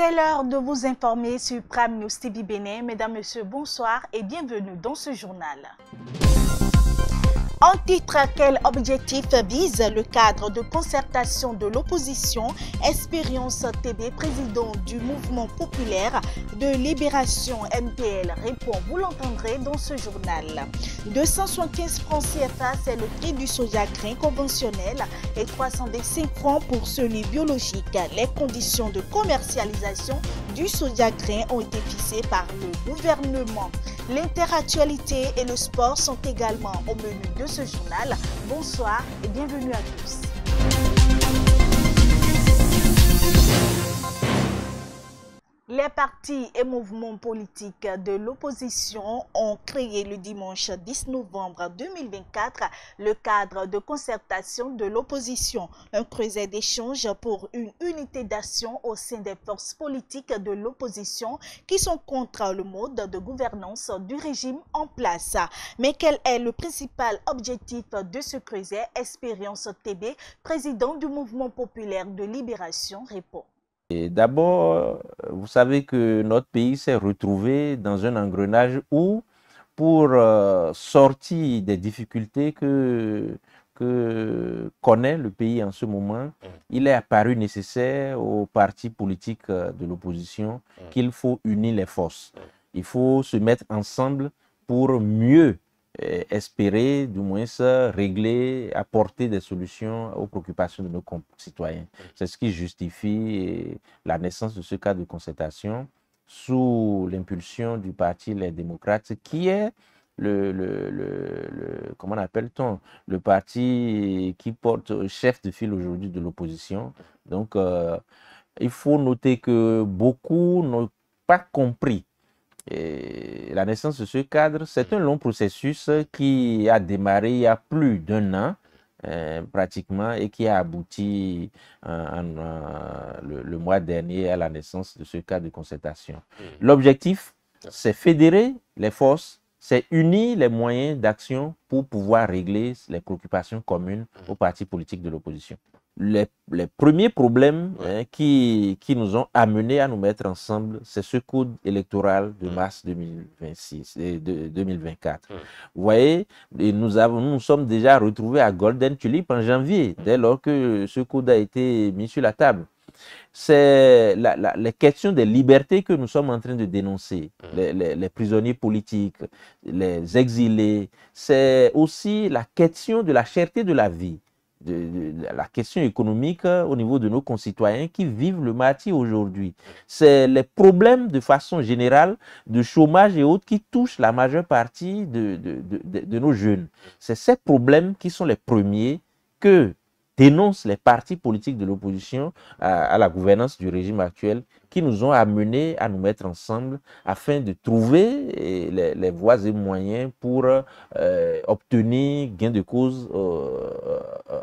C'est l'heure de vous informer sur Prime News TV Bénin. Mesdames, Messieurs, bonsoir et bienvenue dans ce journal. En titre, quel objectif vise le cadre de concertation de l'opposition? Expérience TB, président du mouvement populaire de libération MPL, répond, vous l'entendrez dans ce journal. 275 francs CFA, c'est le prix du soja grain conventionnel et 305 francs pour celui biologique. Les conditions de commercialisation du soja grain ont été fixées par le gouvernement. L'interactualité et le sport sont également au menu de ce journal. Bonsoir et bienvenue à tous. Les partis et mouvements politiques de l'opposition ont créé le dimanche 10 novembre 2024 le cadre de concertation de l'opposition, un creuset d'échange pour une unité d'action au sein des forces politiques de l'opposition qui sont contre le mode de gouvernance du régime en place. Mais quel est le principal objectif de ce creuset? Expérience TB, président du mouvement populaire de libération, répond. D'abord, vous savez que notre pays s'est retrouvé dans un engrenage où, pour sortir des difficultés que connaît le pays en ce moment, il est apparu nécessaire aux partis politiques de l'opposition qu'il faut unir les forces. Il faut se mettre ensemble pour mieux espérer, du moins, régler, apporter des solutions aux préoccupations de nos concitoyens. C'est ce qui justifie la naissance de ce cadre de concertation sous l'impulsion du parti Les Démocrates, qui est comment appelle-t-on, le parti qui porte chef de file aujourd'hui de l'opposition. Donc, il faut noter que beaucoup n'ont pas compris. Et la naissance de ce cadre, c'est un long processus qui a démarré il y a plus d'un an, pratiquement, et qui a abouti le mois dernier à la naissance de ce cadre de concertation. L'objectif, c'est fédérer les forces, c'est unir les moyens d'action pour pouvoir régler les préoccupations communes aux partis politiques de l'opposition. Les premiers problèmes qui nous ont amenés à nous mettre ensemble, c'est ce code électoral de mars 2024. Vous voyez, nous sommes déjà retrouvés à Golden Tulip en janvier, dès lors que ce code a été mis sur la table. C'est les questions des libertés que nous sommes en train de dénoncer, les prisonniers politiques, les exilés. C'est aussi la question de la cherté de la vie. De la question économique au niveau de nos concitoyens qui vivent le martyre aujourd'hui. C'est les problèmes de façon générale de chômage et autres qui touchent la majeure partie de nos jeunes. C'est ces problèmes qui sont les premiers que dénoncent les partis politiques de l'opposition à la gouvernance du régime actuel, qui nous ont amenés à nous mettre ensemble afin de trouver les voies et moyens pour obtenir gain de cause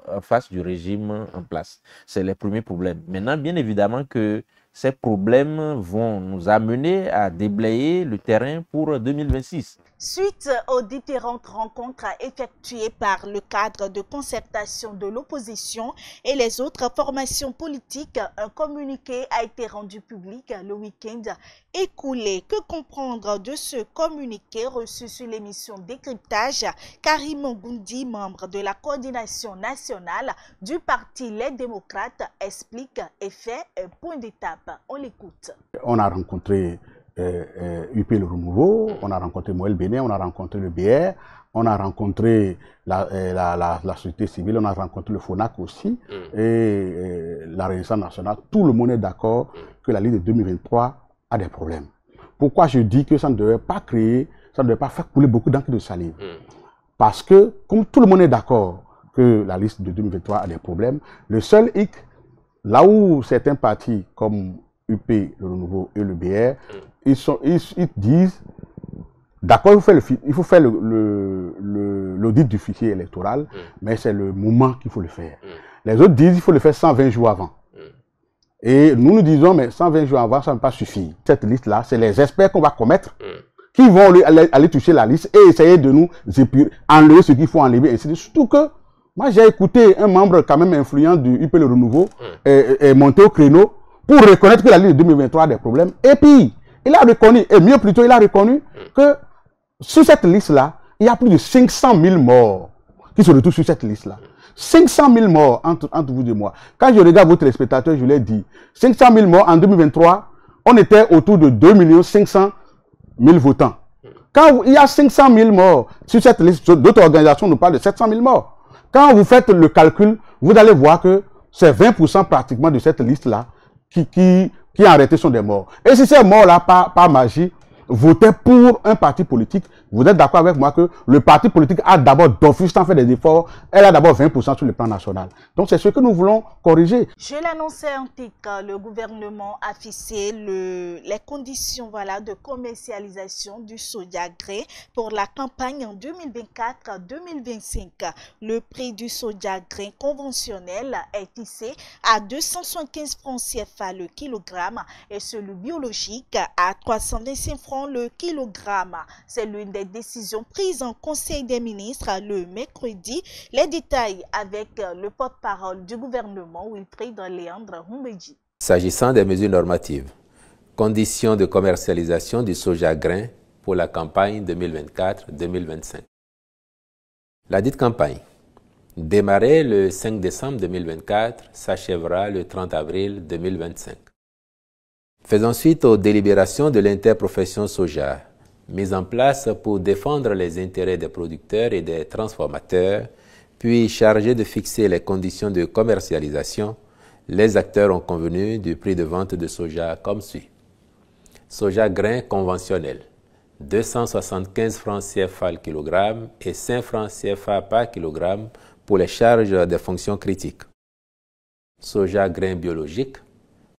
en face du régime en place. C'est les premiers problèmes. Maintenant, bien évidemment que ces problèmes vont nous amener à déblayer le terrain pour 2026. Suite aux différentes rencontres effectuées par le cadre de concertation de l'opposition et les autres formations politiques, un communiqué a été rendu public le week-end écoulé. Que comprendre de ce communiqué reçu sur l'émission Décryptage? Karim Ngoundi, membre de la coordination nationale du parti Les Démocrates, explique et fait un point d'étape. On l'écoute. On a rencontré UP Le Renouveau, on a rencontré Moël Bénin, on a rencontré le BR, on a rencontré la société civile, on a rencontré le FONAC aussi, et la Renaissance nationale. Tout le monde est d'accord que la liste de 2023 a des problèmes. Pourquoi je dis que ça ne devrait pas créer, ça ne devrait pas faire couler beaucoup d'encre de salive? Parce que, comme tout le monde est d'accord que la liste de 2023 a des problèmes, le seul hic, là où certains partis comme UP, le Renouveau et le BR, ils disent, d'accord, il faut faire l'audit du fichier électoral, mais c'est le moment qu'il faut le faire. Les autres disent qu'il faut le faire 120 jours avant. Et nous disons, mais 120 jours avant, ça ne va pas suffire. Cette liste-là, c'est les experts qu'on va commettre qui vont aller toucher la liste et essayer de nous enlever ce qu'il faut enlever. Surtout que, moi j'ai écouté un membre quand même influent du UP Le Renouveau monter au créneau pour reconnaître que la liste de 2023 a des problèmes. Et puis, il a reconnu, et mieux plutôt, il a reconnu que sur cette liste-là, il y a plus de 500 000 morts qui se retrouvent sur cette liste-là. 500 000 morts entre vous et moi. Quand je regarde vos téléspectateurs, je l'ai dit, 500 000 morts en 2023, on était autour de 2 500 000 votants. Quand il y a 500 000 morts sur cette liste, d'autres organisations nous parlent de 700 000 morts. Quand vous faites le calcul, vous allez voir que c'est 20% pratiquement de cette liste-là qui en réalité sont des morts. Et si ces morts-là, par magie, votaient pour un parti politique, vous êtes d'accord avec moi que le parti politique a d'abord d'office fait des efforts, elle a d'abord 20% sur le plan national. Donc c'est ce que nous voulons corriger. Je l'annonçais en titre, le gouvernement a fixé les conditions de commercialisation du soja grain pour la campagne en 2024-2025. Le prix du soja grain conventionnel est fixé à 275 francs CFA le kilogramme et celui biologique à 325 francs le kilogramme. C'est l'une des décisions prises en Conseil des ministres le mercredi. Les détails avec le porte-parole du gouvernement, Wilfried Léandre Humbedji. S'agissant des mesures normatives, conditions de commercialisation du soja grain pour la campagne 2024-2025. La dite campagne, démarrée le 5 décembre 2024, s'achèvera le 30 avril 2025. Faisant suite aux délibérations de l'interprofession soja, mise en place pour défendre les intérêts des producteurs et des transformateurs, puis chargée de fixer les conditions de commercialisation, les acteurs ont convenu du prix de vente de soja comme suit. Soja grain conventionnel, 275 francs CFA le kilogramme et 5 francs CFA par kilogramme pour les charges des fonctions critiques. Soja grain biologique,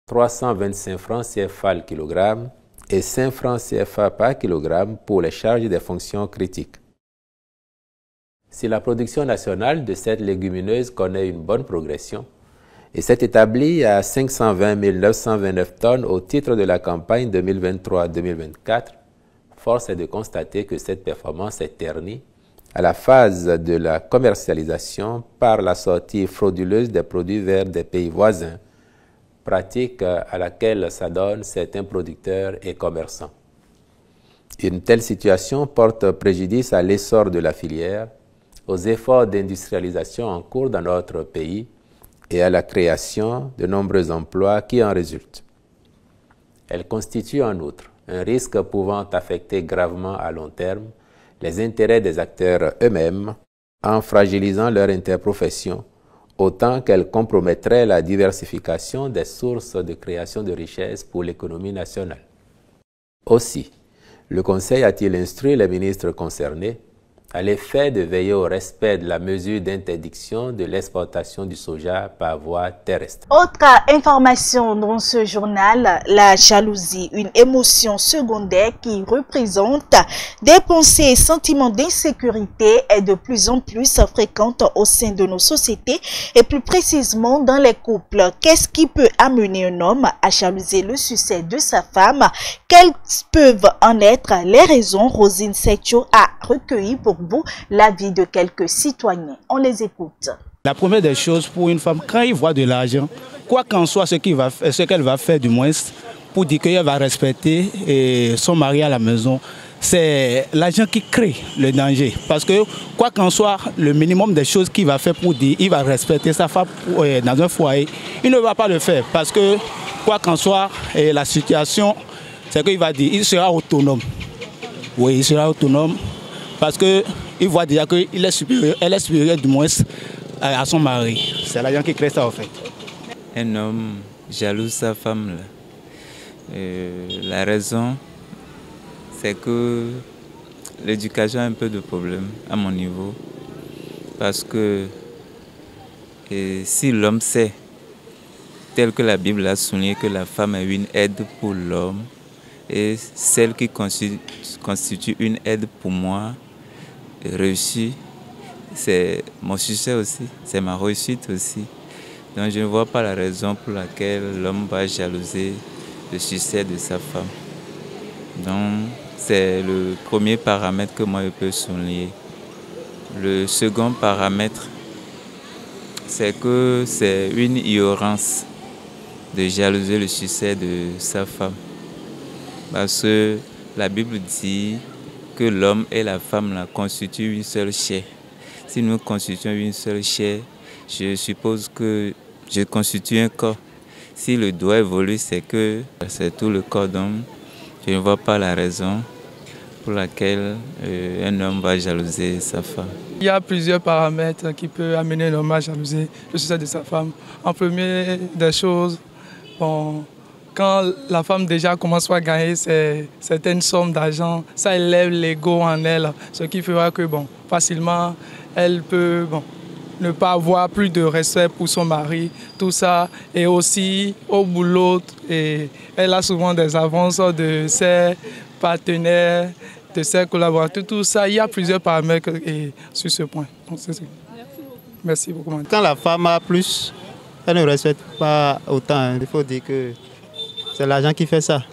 325 francs CFA le kilogramme et 5 francs CFA par kilogramme pour les charges des fonctions critiques. Si la production nationale de cette légumineuse connaît une bonne progression et s'est établie à 520 929 tonnes au titre de la campagne 2023-2024, force est de constater que cette performance est ternie à la phase de la commercialisation par la sortie frauduleuse des produits vers des pays voisins, pratique à laquelle s'adonnent certains producteurs et commerçants. Une telle situation porte préjudice à l'essor de la filière, aux efforts d'industrialisation en cours dans notre pays et à la création de nombreux emplois qui en résultent. Elle constitue en outre un risque pouvant affecter gravement à long terme les intérêts des acteurs eux-mêmes en fragilisant leur interprofession, autant qu'elle compromettrait la diversification des sources de création de richesses pour l'économie nationale. Aussi, le Conseil a-t-il instruit les ministres concernés à l'effet de veiller au respect de la mesure d'interdiction de l'exportation du soja par voie terrestre. Autre information dans ce journal, la jalousie, une émotion secondaire qui représente des pensées et sentiments d'insécurité est de plus en plus fréquente au sein de nos sociétés et plus précisément dans les couples. Qu'est-ce qui peut amener un homme à jalouser le succès de sa femme? Quelles peuvent en être les raisons? Rosine Setio a recueilli pour vous l'avis de quelques citoyens. On les écoute. La première des choses pour une femme, quand il voit de l'argent, quoi qu'en soit ce qu'elle va faire du moins pour dire qu'elle va respecter son mari à la maison, c'est l'argent qui crée le danger. Parce que quoi qu'en soit le minimum des choses qu'il va faire pour dire qu'il va respecter sa femme dans un foyer, il ne va pas le faire. Parce que quoi qu'en soit la situation, c'est qu'il va dire qu'il sera autonome. Oui, il sera autonome. Parce qu'il voit déjà qu'elle est supérieure du moins à son mari. C'est l'argent qui crée ça en fait. Un homme jalouse sa femme. La raison, c'est que l'éducation a un peu de problème à mon niveau. Parce que si l'homme sait, tel que la Bible a souligné, que la femme est une aide pour l'homme, et celle qui constitue une aide pour moi, réussie, c'est mon succès aussi, c'est ma réussite aussi. Donc je ne vois pas la raison pour laquelle l'homme va jalouser le succès de sa femme. Donc c'est le premier paramètre que moi je peux souligner. Le second paramètre, c'est que c'est une ignorance de jalouser le succès de sa femme. Parce que la Bible dit que l'homme et la femme la constituent une seule chair. Si nous constituons une seule chair, je suppose que je constitue un corps. Si le doigt évolue, c'est que c'est tout le corps d'homme. Je ne vois pas la raison pour laquelle un homme va jalouser sa femme. Il y a plusieurs paramètres qui peuvent amener un homme à jalouser le succès de sa femme. En premier des choses, bon, quand la femme déjà commence à gagner certaines sommes d'argent, ça élève l'ego en elle, ce qui fera que facilement, elle peut ne pas avoir plus de respect pour son mari, tout ça. Et aussi au boulot, et elle a souvent des avances de ses partenaires, de ses collaborateurs, tout ça. Il y a plusieurs paramètres sur ce point. Donc, merci beaucoup. Quand la femme a plus, elle ne respecte pas autant. Il faut dire que c'est l'argent qui fait ça.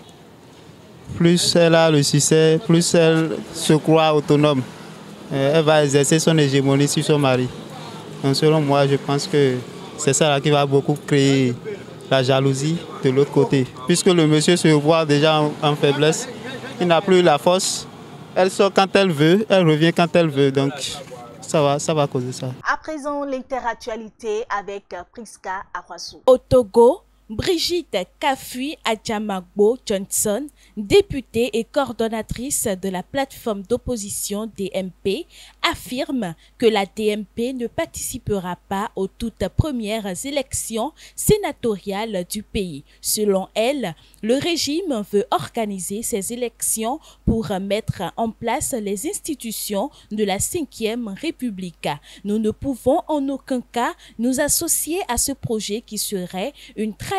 Plus elle a le succès, plus elle se croit autonome. Elle va exercer son hégémonie sur son mari. Donc selon moi, je pense que c'est ça là qui va beaucoup créer la jalousie de l'autre côté. Puisque le monsieur se voit déjà en faiblesse, il n'a plus la force. Elle sort quand elle veut, elle revient quand elle veut. Donc ça va causer ça. À présent, l'interactualité avec Priska Akwasu. Au Togo, Brigitte Kafui Adjamagbo Johnson, députée et coordonnatrice de la plateforme d'opposition DMP, affirme que la DMP ne participera pas aux toutes premières élections sénatoriales du pays. Selon elle, le régime veut organiser ces élections pour mettre en place les institutions de la 5e République. Nous ne pouvons en aucun cas nous associer à ce projet qui serait une trahison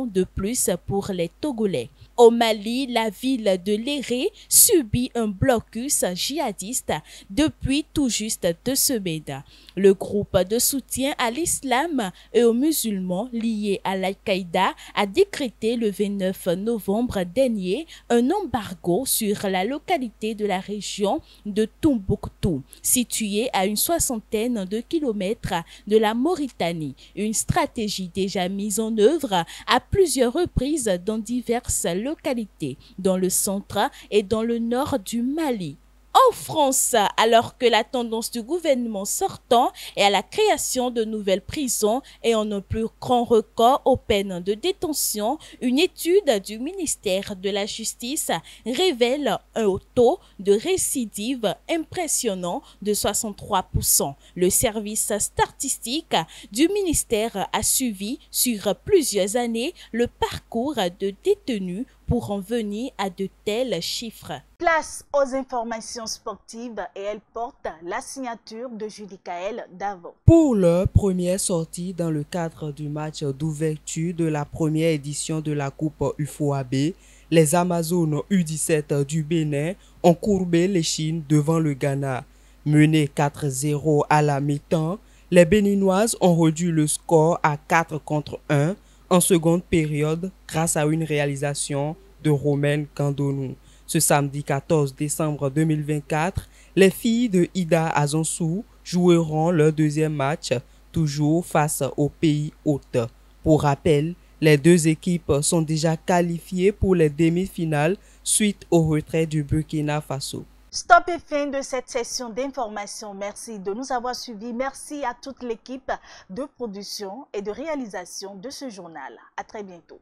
de plus pour les Togolais. Au Mali, la ville de Léré subit un blocus djihadiste depuis tout juste 2 semaines. Le groupe de soutien à l'islam et aux musulmans liés à l'Al-Qaïda a décrété le 29 novembre dernier un embargo sur la localité de la région de Tombouctou, située à une 60aine de kilomètres de la Mauritanie. Une stratégie déjà mise en œuvre à plusieurs reprises dans diverses localités, dans le centre et dans le nord du Mali. En France, alors que la tendance du gouvernement sortant est à la création de nouvelles prisons et en un plus grand record aux peines de détention, une étude du ministère de la Justice révèle un taux de récidive impressionnant de 63%. Le service statistique du ministère a suivi sur plusieurs années le parcours de détenus pour en venir à de tels chiffres. Place aux informations sportives et elle porte la signature de Judicaël Davon. Pour leur première sortie dans le cadre du match d'ouverture de la première édition de la Coupe UFOAB, les Amazones U17 du Bénin ont courbé l'échine devant le Ghana. Menées 4-0 à la mi-temps, les Béninoises ont réduit le score à 4-1 en seconde période grâce à une réalisation de Romaine Kandonou. Ce samedi 14 décembre 2024, les filles de Ida Azonsou joueront leur deuxième match, toujours face au pays hôte. Pour rappel, les deux équipes sont déjà qualifiées pour les demi-finales suite au retrait du Burkina Faso. Stop et fin de cette session d'information. Merci de nous avoir suivis. Merci à toute l'équipe de production et de réalisation de ce journal. À très bientôt.